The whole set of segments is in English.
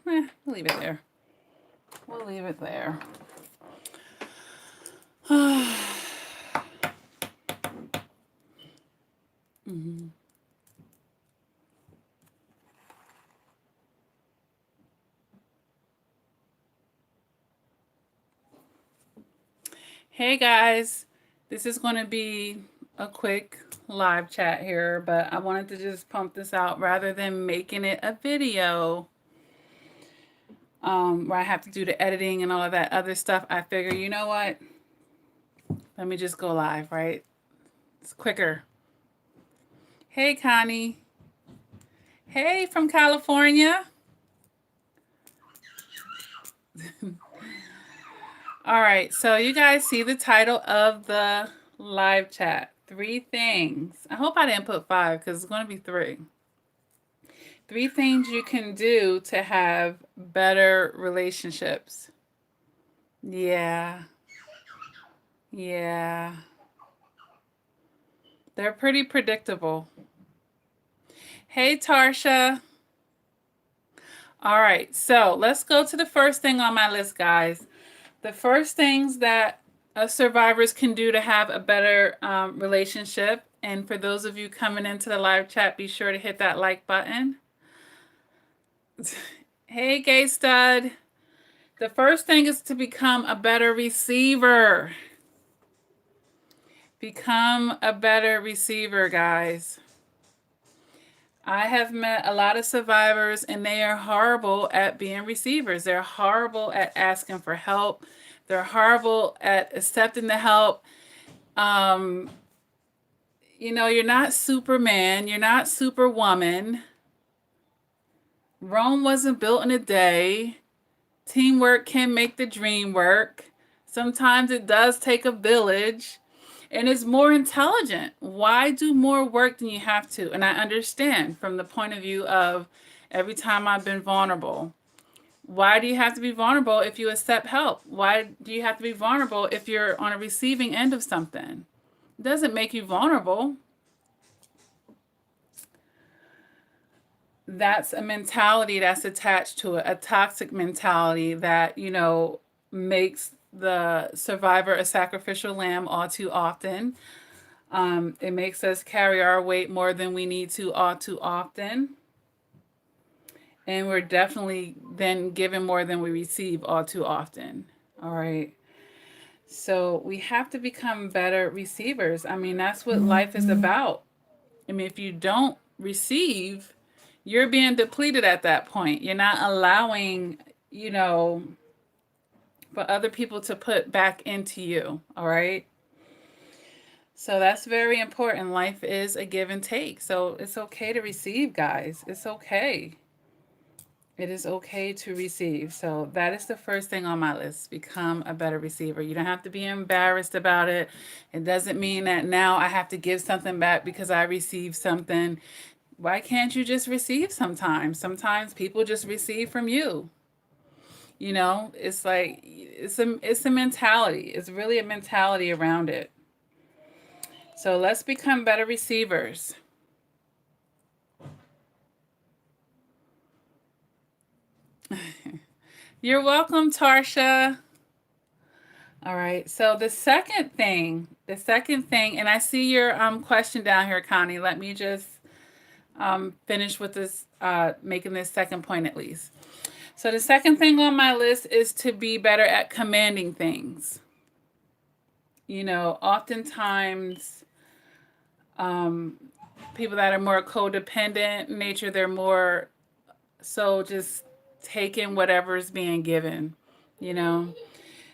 We'll leave it there. We'll leave it there. Mm-hmm. Hey guys, this is going to be a quick live chat here, but I wanted to just pump this out rather than making it a video where I have to do the editing and all of that other stuff. I figure, you know what? Let me just go live, right? It's quicker. Hey, Connie. Hey, from California. All right, so you guys see the title of the live chat. 3 things. I hope I didn't put 5 because it's going to be 3. 3 things you can do to have better relationships. Yeah. Yeah. They're pretty predictable. Hey, Tarsha. All right, so let's go to the first thing on my list, guys. The first things that survivors can do to have a better relationship. And for those of you coming into the live chat, be sure to hit that like button. Hey, Gay Stud. The first thing is to become a better receiver. Become a better receiver, guys. I have met a lot of survivors and they are horrible at being receivers. They're horrible at asking for help. They're horrible at accepting the help. You know, you're not Superman. You're not Superwoman. Rome wasn't built in a day. Teamwork can make the dream work. Sometimes it does take a village. And it's more intelligent. Why do more work than you have to? And I understand from the point of view of every time I've been vulnerable. Why do you have to be vulnerable if you accept help? Why do you have to be vulnerable if you're on a receiving end of something? It doesn't make you vulnerable. That's a mentality that's attached to it, a toxic mentality that, you know, makes the survivor a sacrificial lamb all too often. It makes us carry our weight more than we need to all too often. And we're definitely then given more than we receive all too often. All right. So we have to become better receivers. I mean, that's what life is about. I mean, if you don't receive, you're being depleted at that point. You're not allowing, you know, for other people to put back into you. All right. So that's very important. Life is a give and take. So it's okay to receive, guys. It's okay. It is okay to receive. So that is the first thing on my list. Become a better receiver. You don't have to be embarrassed about it. It doesn't mean that now I have to give something back because I received something. Why can't you just receive sometimes? Sometimes people just receive from you. You know, it's like it's a mentality. It's really a mentality around it. So let's become better receivers. You're welcome, Tarsha. All right. So the second thing, and I see your question down here, Connie. Let me just finish with this, making this second point at least. So the second thing on my list is to be better at commanding things. You know, oftentimes, people that are more codependent in nature, they're more so just taking whatever's being given, you know.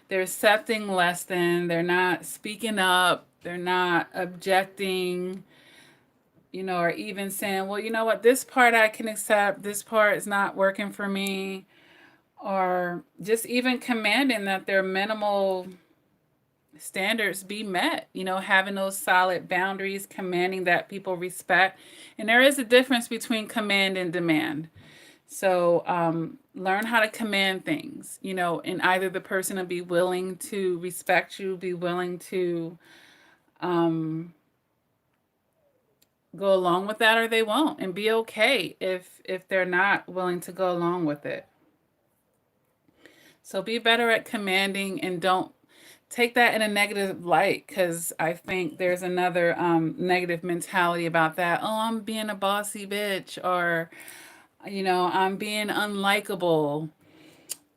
They're accepting less than, they're not speaking up, they're not objecting, you know, or even saying, well, you know what, this part I can accept, this part is not working for me, or just even commanding that their minimal standards be met, you know, having those solid boundaries, commanding that people respect. And there is a difference between command and demand. So learn how to command things, you know, and either the person will be willing to respect you, be willing to go along with that or they won't, and be okay if they're not willing to go along with it. So be better at commanding and don't take that in a negative light, because I think there's another negative mentality about that. Oh, I'm being a bossy bitch, or I'm being unlikable,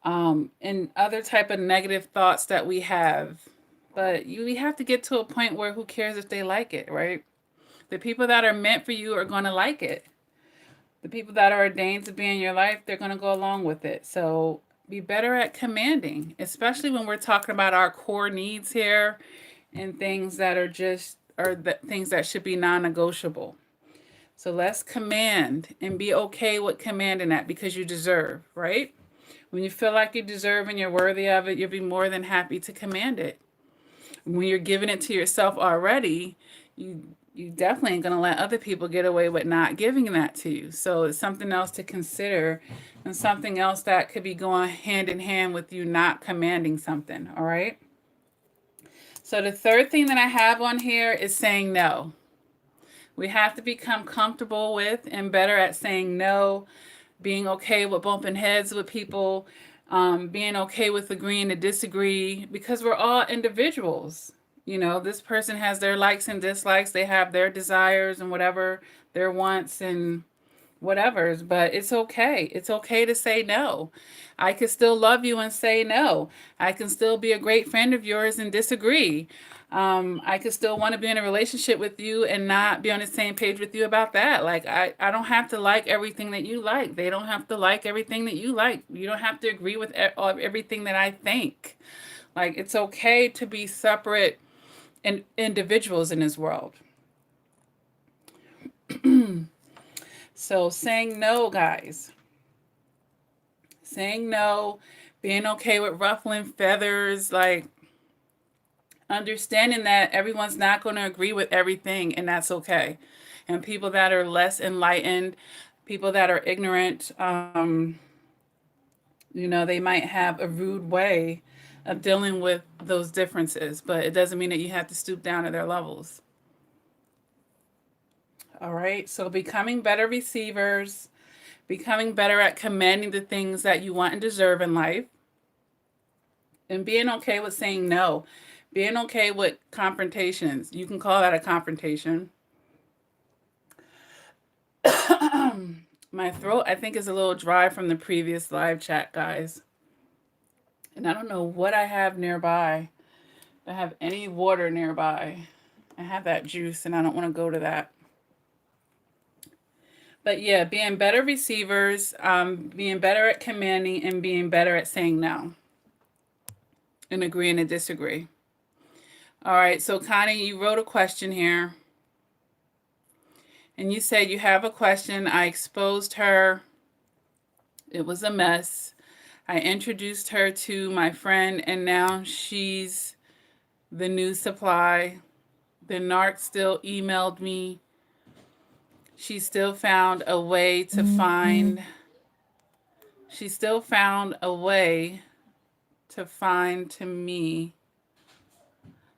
and other type of negative thoughts that we have. But we have to get to a point where who cares if they like it, right? The people that are meant for you are going to like it. The people that are ordained to be in your life, they're going to go along with it. So be better at commanding, especially when we're talking about our core needs here and things that are just are the things that should be non-negotiable. So let's command and be okay with commanding that, because you deserve, right? When you feel like you deserve and you're worthy of it, you'll be more than happy to command it. When you're giving it to yourself already, you definitely ain't gonna let other people get away with not giving that to you. So it's something else to consider, and something else that could be going hand in hand with you not commanding something. All right. So the third thing that I have on here is saying no. We have to become comfortable with and better at saying no, being okay with bumping heads with people, being okay with agreeing to disagree, because we're all individuals. This person has their likes and dislikes, they have their desires and whatever, their wants and whatever's, but it's okay. It's okay to say no. I can still love you and say no. I can still be a great friend of yours and disagree. I could still want to be in a relationship with you and not be on the same page with you about that. Like, I don't have to like everything that you like. They don't have to like everything that you like. You don't have to agree with everything that I think. Like, it's okay to be separate individuals in this world. So saying no, guys. Saying no, being okay with ruffling feathers, like understanding that everyone's not going to agree with everything, and that's okay. And people that are less enlightened, people that are ignorant, they might have a rude way of dealing with those differences, but it doesn't mean that you have to stoop down to their levels. All right, so becoming better receivers, becoming better at commanding the things that you want and deserve in life, and being okay with saying no, being okay with confrontations. You can call that a confrontation. My throat, I think, is a little dry from the previous live chat, guys. And I don't know what I have nearby. If I have any water nearby. I have that juice and I don't want to go to that. But yeah, being better receivers, being better at commanding, and being better at saying no and agreeing to disagree. All right, so Connie, you wrote a question here. And you said you have a question. I exposed her. It was a mess. I introduced her to my friend, and now she's the new supply. The narc still emailed me. She still found a way to find. She still found a way to find to me.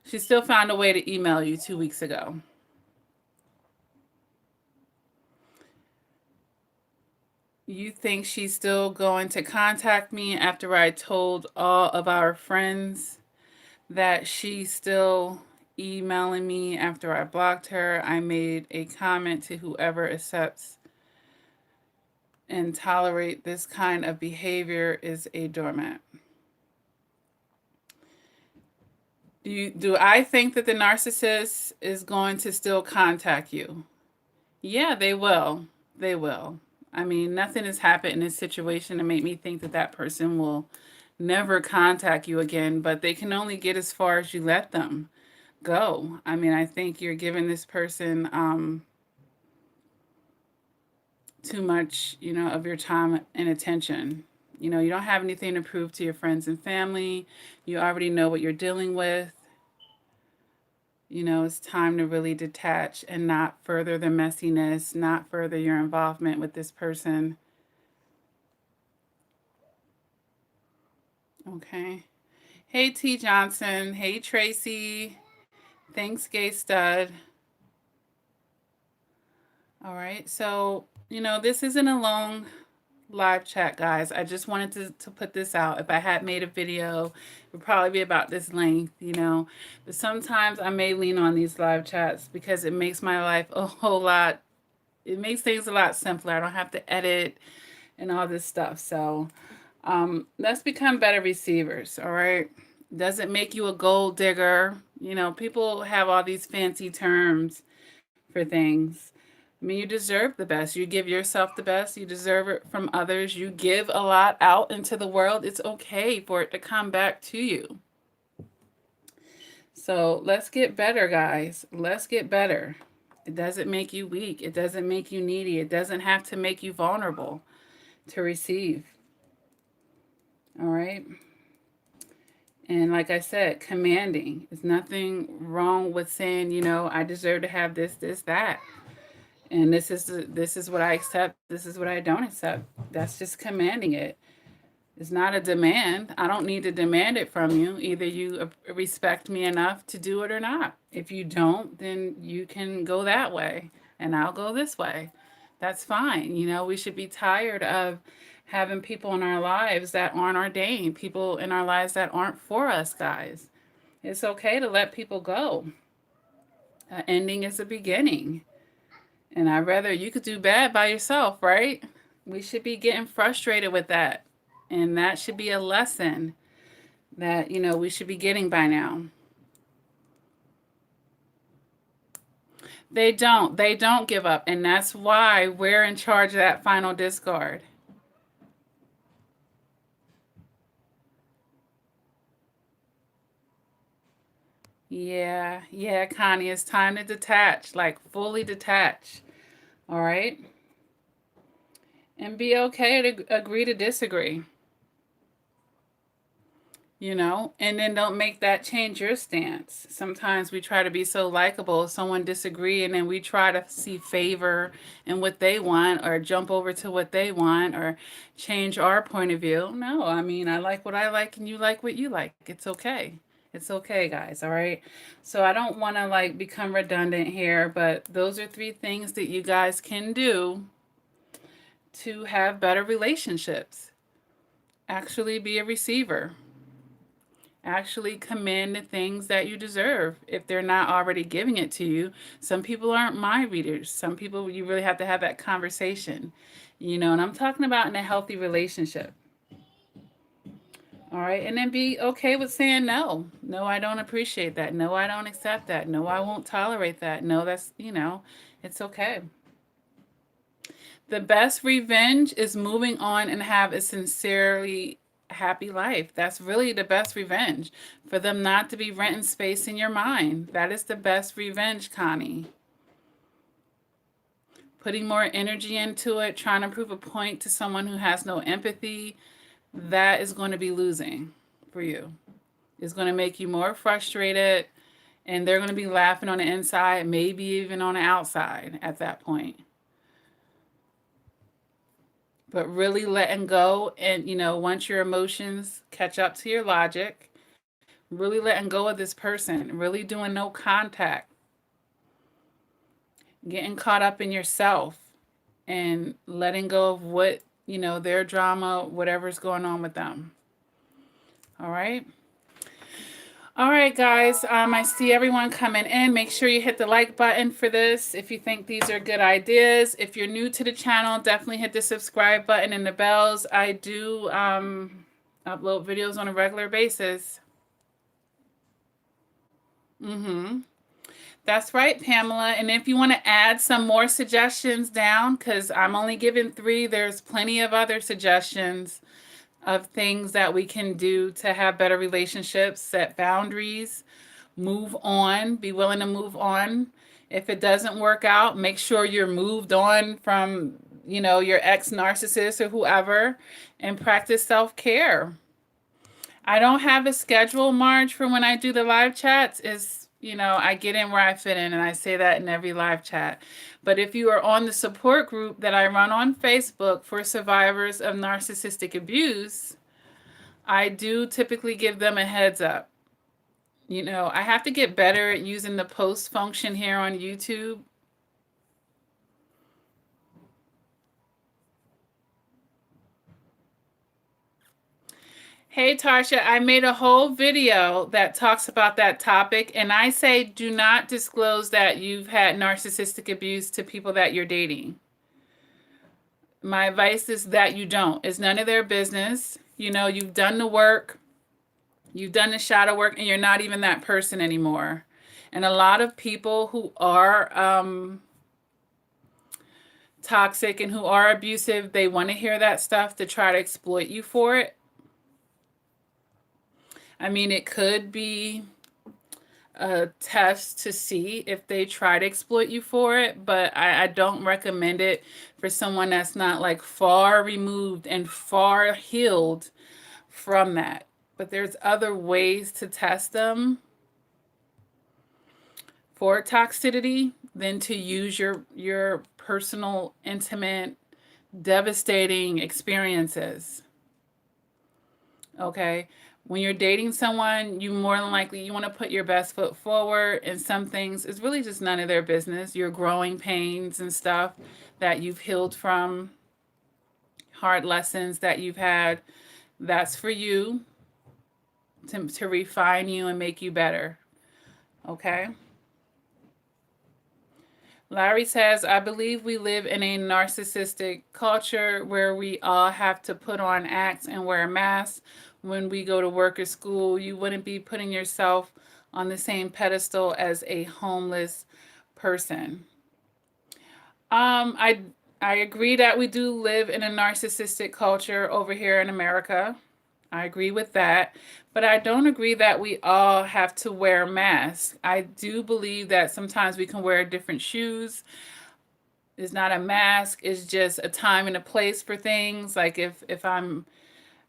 She still found a way to email you 2 weeks ago. You think she's still going to contact me after I told all of our friends that she's still emailing me after I blocked her? I made a comment to whoever accepts and tolerate this kind of behavior is a doormat. Do I think that the narcissist is going to still contact you? Yeah, they will. They will. I mean, nothing has happened in this situation to make me think that that person will never contact you again, but they can only get as far as you let them go. I mean, I think you're giving this person too much, of your time and attention. You don't have anything to prove to your friends and family. You already know what you're dealing with. It's time to really detach and not further the messiness, not further your involvement with this person. Okay. Hey, T. Johnson. Hey, Tracy. Thanks, Gay Stud. All right. So, this isn't a long live chat, guys. I just wanted to put this out. If I had made a video, it would probably be about this length. But sometimes I may lean on these live chats because it makes my life a whole lot, it makes things a lot simpler. I don't have to edit and all this stuff. So let's become better receivers, all right? Doesn't make you a gold digger. People have all these fancy terms for things. I mean, you deserve the best. You give yourself the best. You deserve it from others. You give a lot out into the world. It's okay for it to come back to you. So let's get better, guys. Let's get better. It doesn't make you weak. It doesn't make you needy. It doesn't have to make you vulnerable to receive. All right. And like I said, commanding. There's nothing wrong with saying, I deserve to have this, this, that. And this is what I accept. This is what I don't accept. That's just commanding it. It's not a demand. I don't need to demand it from you. Either you respect me enough to do it or not. If you don't, then you can go that way and I'll go this way. That's fine. We should be tired of having people in our lives that aren't ordained, people in our lives that aren't for us, guys. It's okay to let people go. An ending is a beginning. And I'd rather you could do bad by yourself, right? We should be getting frustrated with that. And that should be a lesson that, we should be getting by now. They don't. They don't give up. And that's why we're in charge of that final discard. Yeah, Connie, it's time to detach, like fully detach. All right? And be okay to agree to disagree. And then don't make that change your stance. Sometimes we try to be so likable, if someone disagree, and then we try to see favor in what they want or jump over to what they want or change our point of view. No, I mean, I like what I like and you like what you like. It's okay. It's okay, guys, all right? So I don't want to like become redundant here, but those are 3 things that you guys can do to have better relationships. Actually be a receiver. Actually command the things that you deserve if they're not already giving it to you. Some people aren't mind readers. Some people, you really have to have that conversation, and I'm talking about in a healthy relationship. All right. And then be okay with saying no. No, I don't appreciate that. No, I don't accept that. No, I won't tolerate that. No, it's okay. The best revenge is moving on and have a sincerely happy life. That's really the best revenge. For them not to be renting space in your mind. That is the best revenge, Connie. Putting more energy into it, trying to prove a point to someone who has no empathy, that is going to be losing for you. It's going to make you more frustrated, and they're going to be laughing on the inside, maybe even on the outside at that point. But really letting go, and once your emotions catch up to your logic, really letting go of this person, really doing no contact, getting caught up in yourself, and letting go of what, their drama, whatever's going on with them. All right. All right, guys. I see everyone coming in. Make sure you hit the like button for this if you think these are good ideas. If you're new to the channel, definitely hit the subscribe button and the bells. I do upload videos on a regular basis. That's right, Pamela. And if you want to add some more suggestions down, because I'm only giving 3, there's plenty of other suggestions of things that we can do to have better relationships, set boundaries, move on, be willing to move on. If it doesn't work out, make sure you're moved on from, your ex narcissist or whoever, and practice self-care. I don't have a schedule, Marge, for when I do the live chats. Is I get in where I fit in, and I say that in every live chat. But if you are on the support group that I run on Facebook for survivors of narcissistic abuse, I do typically give them a heads up. I have to get better at using the post function here on YouTube. Hey Tarsha, I made a whole video that talks about that topic, and I say do not disclose that you've had narcissistic abuse to people that you're dating. My advice is that you don't. It's none of their business. You know, you've done the work, you've done the shadow work, and you're not even that person anymore. And a lot of people who are toxic and who are abusive, they want to hear that stuff to try to exploit you for it. I mean, it could be a test to see if they try to exploit you for it, but I don't recommend it for someone that's not like far removed and far healed from that. But there's other ways to test them for toxicity than to use your personal, intimate, devastating experiences. Okay? When you're dating someone, you more than likely you want to put your best foot forward, and some things it's really just none of their business. Your growing pains and stuff that you've healed from, hard lessons that you've had, that's for you to refine you and make you better. Okay? Larry says, I believe we live in a narcissistic culture where we all have to put on acts and wear masks when we go to work or school. You wouldn't be putting yourself on the same pedestal as a homeless person. I agree that we do live in a narcissistic culture over here in America. I agree with that. But I don't agree that we all have to wear masks. I do believe that sometimes we can wear different shoes. It's not a mask, it's just a time and a place for things. Like if I'm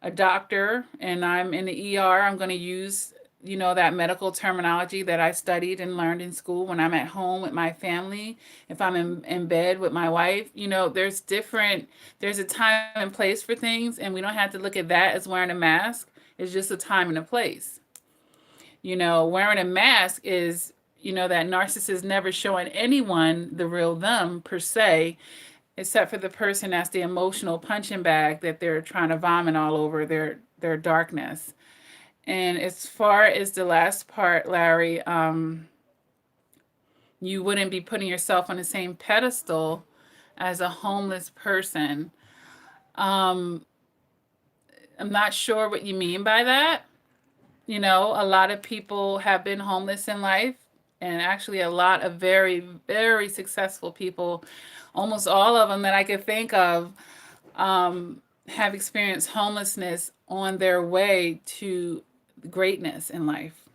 a doctor and I'm in the ER, I'm going to use, that medical terminology that I studied and learned in school. When I'm at home with my family, if I'm in bed with my wife, there's a time and place for things, and we don't have to look at that as wearing a mask. It's just a time and a place. Wearing a mask is, that narcissist never showing anyone the real them per se, except for the person that's the emotional punching bag that they're trying to vomit all over their darkness. And as far as the last part, Larry, you wouldn't be putting yourself on the same pedestal as a homeless person. Um, I'm not sure what you mean by that. A lot of people have been homeless in life, and actually, a lot of very, very successful people, almost all of them that I could think of, have experienced homelessness on their way to greatness in life.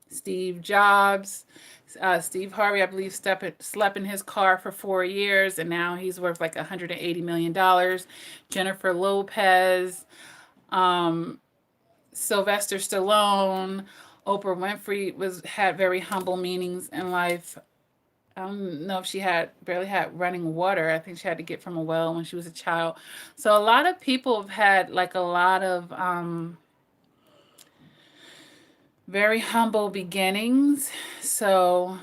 Steve Jobs, Steve Harvey, I believe, slept in his car for 4 years, and now he's worth like $180 million. Jennifer Lopez, Sylvester Stallone, Oprah Winfrey had very humble meanings in life. I don't know if she barely had running water. I think she had to get from a well when she was a child. So a lot of people have had like a lot of very humble beginnings. So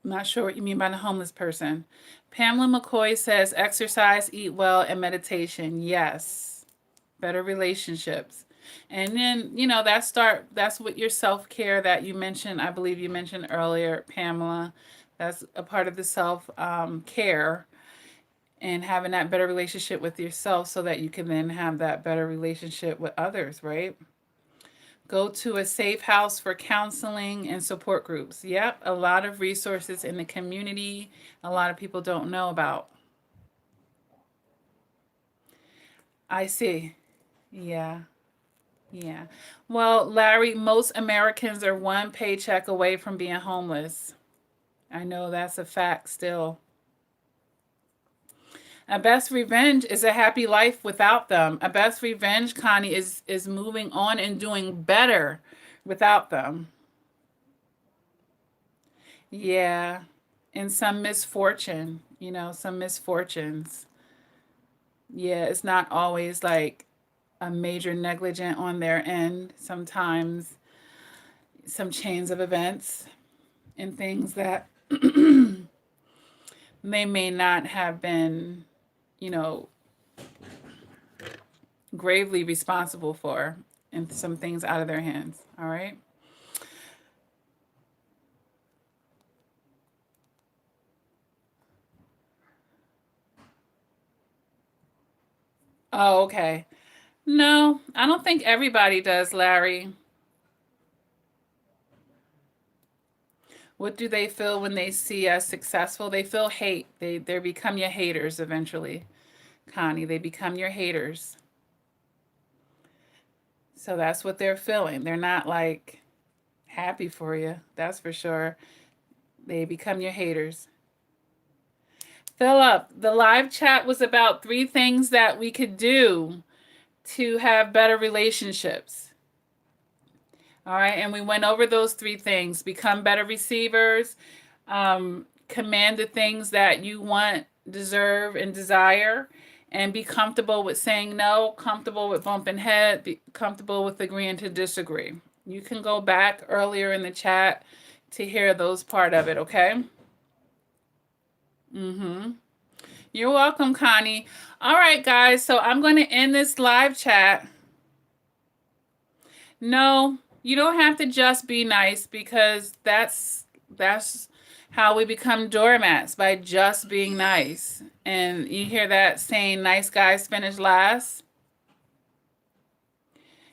I'm not sure what you mean by the homeless person. Pamela McCoy says exercise, eat well, and meditation. Yes. Better relationships. And then, that's what your self-care that you mentioned, I believe you mentioned earlier, Pamela. That's a part of the self-care, and having that better relationship with yourself so that you can then have that better relationship with others, right? Go to a safe house for counseling and support groups. Yep, a lot of resources in the community a lot of people don't know about. I see. Yeah. Yeah. Well, Larry, most Americans are one paycheck away from being homeless. I know that's a fact still. A best revenge is a happy life without them. A best revenge, Connie, is moving on and doing better without them. Yeah. And some misfortune, some misfortunes. Yeah, it's not always like a major negligent on their end. Sometimes some chains of events and things that they may not have been, you know, gravely responsible for, and some things out of their hands. All right. Oh, okay. No, I don't think everybody does, Larry. What do they feel when they see us successful? They feel hate. They become your haters eventually, Connie. They become your haters. So that's what they're feeling. They're not like happy for you. That's for sure. They become your haters. Philip, the live chat was about 3 things that we could do to have better relationships. All right. And we went over those 3 things: become better receivers, command the things that you want, deserve, and desire, and be comfortable with saying no, comfortable with bumping head, be comfortable with agreeing to disagree. You can go back earlier in the chat to hear those part of it, okay? Mm-hmm. You're welcome, Connie. All right, guys. So I'm going to end this live chat. No, you don't have to just be nice, because that's how we become doormats, by just being nice. And you hear that saying, nice guys finish last?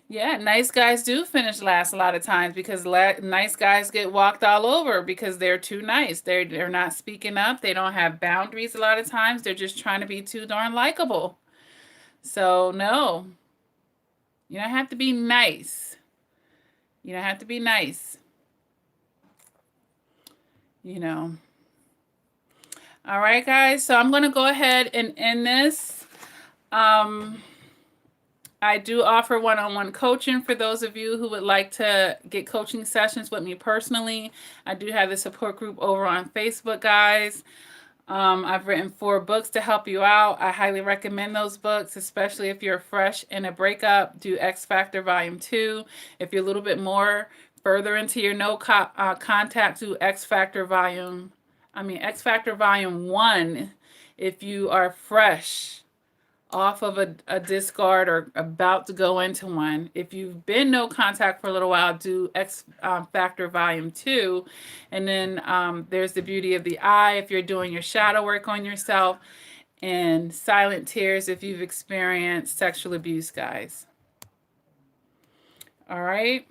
Yeah, nice guys do finish last a lot of times, because nice guys get walked all over because they're too nice. They're not speaking up. They don't have boundaries a lot of times. They're just trying to be too darn likable. So no, you don't have to be nice. You don't have to be nice. You know. All right, guys. So I'm going to go ahead and end this. I do offer one-on-one coaching for those of you who would like to get coaching sessions with me personally. I do have the support group over on Facebook, guys. I've written 4 books to help you out. I highly recommend those books, especially if you're fresh in a breakup. Do X Factor Volume 2. If you're a little bit more further into your contact, do X Factor Volume 1 if you are fresh off of a discard or about to go into one. If you've been no contact for a little while, do X Factor Volume 2. And then there's The Beauty of the Eye if you're doing your shadow work on yourself, and Silent Tears if you've experienced sexual abuse, guys. All right.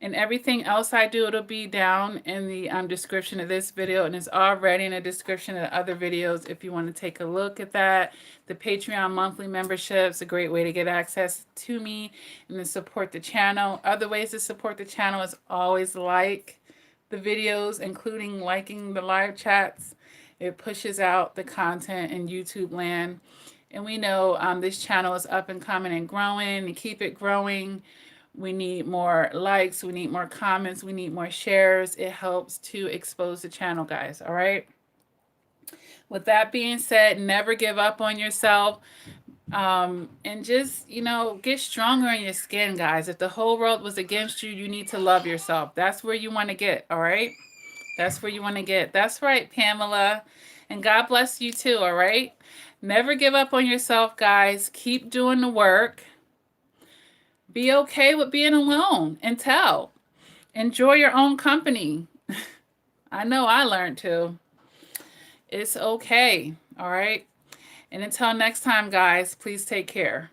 And everything else I do, it'll be down in the description of this video, and it's already in the description of the other videos if you want to take a look at that. The Patreon monthly membership is a great way to get access to me and to support the channel. Other ways to support the channel is always like the videos, including liking the live chats. It pushes out the content in YouTube land. And we know this channel is up and coming and growing, and keep it growing. We need more likes, we need more comments, we need more shares. It helps to expose the channel, guys. All right. With that being said, never give up on yourself. And just, get stronger in your skin, guys. If the whole world was against you, you need to love yourself. That's where you want to get. All right. That's where you want to get. That's right, Pamela. And God bless you too. All right. Never give up on yourself, guys. Keep doing the work. Be okay with being alone and tell. Enjoy your own company. I know I learned to. It's okay. All right. And until next time, guys, please take care.